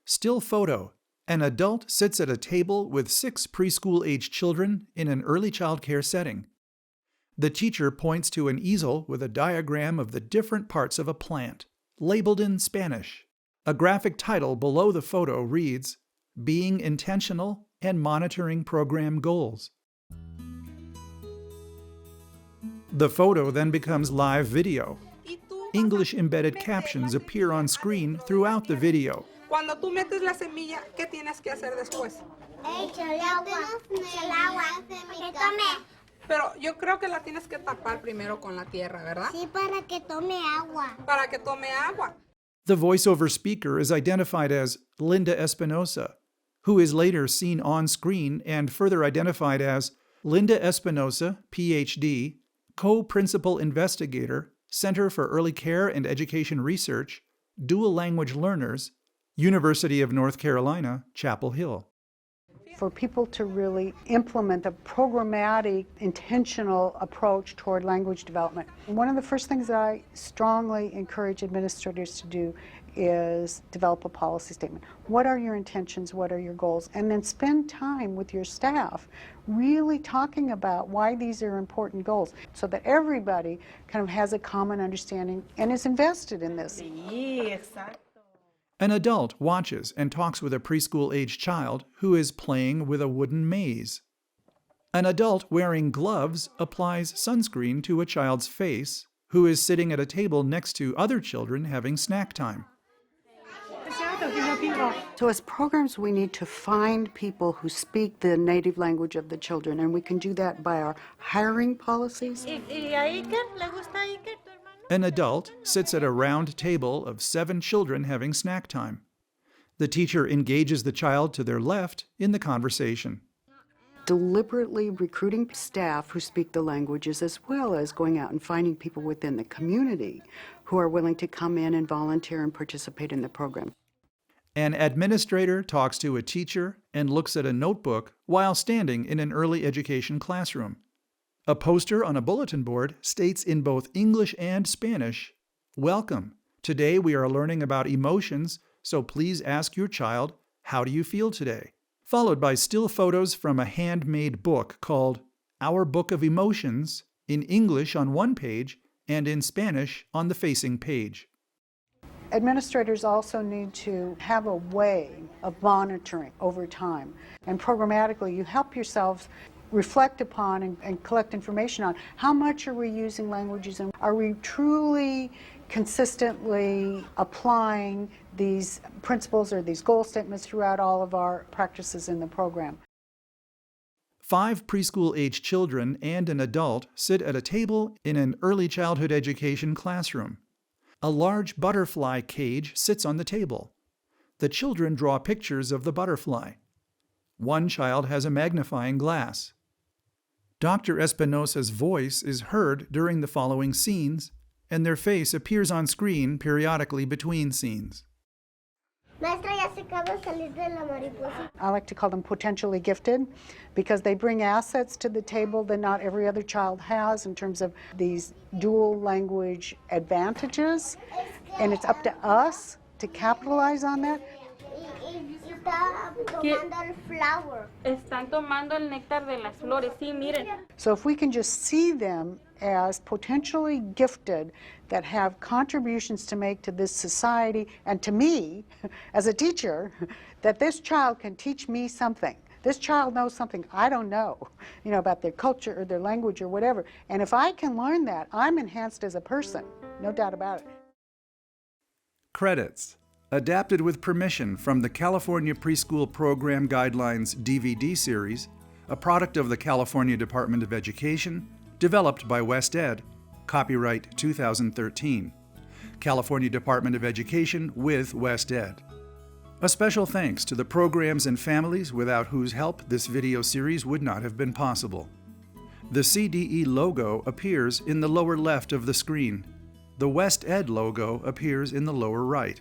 Still photo. An adult sits at a table with 6 preschool-age children in an early childcare setting. The teacher points to an easel with a diagram of the different parts of a plant, labeled in Spanish. A graphic title below the photo reads, Being Intentional and Monitoring Program Goals. The photo then becomes live video. English embedded captions appear on screen throughout the video. Cuando tú metes la semilla, ¿qué tienes que hacer después? Echarle agua. El agua. Que tome. Pero yo creo que la tienes que tapar primero con la tierra, ¿verdad? Sí, para que tome agua. Para que tome agua. The voiceover speaker is identified as Linda Espinosa, who is later seen on screen and further identified as Linda Espinosa, PhD, Co-Principal Investigator, Center for Early Care and Education Research, Dual Language Learners, University of North Carolina, Chapel Hill. For people to really implement a programmatic, intentional approach toward language development. One of the first things that I strongly encourage administrators to do is develop a policy statement. What are your intentions? What are your goals? And then spend time with your staff really talking about why these are important goals so that everybody kind of has a common understanding and is invested in this. An adult watches and talks with a preschool-age child who is playing with a wooden maze. An adult wearing gloves applies sunscreen to a child's face who is sitting at a table next to other children having snack time. So as programs, we need to find people who speak the native language of the children, and we can do that by our hiring policies. An adult sits at a round table of 7 children having snack time. The teacher engages the child to their left in the conversation. Deliberately recruiting staff who speak the languages, as well as going out and finding people within the community who are willing to come in and volunteer and participate in the program. An administrator talks to a teacher and looks at a notebook while standing in an early education classroom. A poster on a bulletin board states in both English and Spanish, Welcome. Today we are learning about emotions, so please ask your child, how do you feel today? Followed by still photos from a handmade book called Our Book of Emotions in English on one page and in Spanish on the facing page. Administrators also need to have a way of monitoring over time. And programmatically, you help yourselves reflect upon and collect information on how much are we using languages and are we truly consistently applying these principles or these goal statements throughout all of our practices in the program. 5 preschool-age children and an adult sit at a table in an early childhood education classroom. A large butterfly cage sits on the table. The children draw pictures of the butterfly. One child has a magnifying glass. Dr. Espinosa's voice is heard during the following scenes, and their face appears on screen periodically between scenes. Maestra, ya se acaba de salir de la mariposa. I like to call them potentially gifted because they bring assets to the table that not every other child has in terms of these dual language advantages, and it's up to us to capitalize on that. Está tomando el flower. Están tomando el néctar de las flores, sí, miren. So if we can just see them as potentially gifted that have contributions to make to this society and to me as a teacher, that this child can teach me something. This child knows something I don't know, about their culture or their language or whatever. And if I can learn that, I'm enhanced as a person, no doubt about it. Credits. Adapted with permission from the California Preschool Program Guidelines DVD series, a product of the California Department of Education, developed by West Ed, copyright 2013. California Department of Education with West Ed. A special thanks to the programs and families without whose help this video series would not have been possible. The CDE logo appears in the lower left of the screen. The West Ed logo appears in the lower right.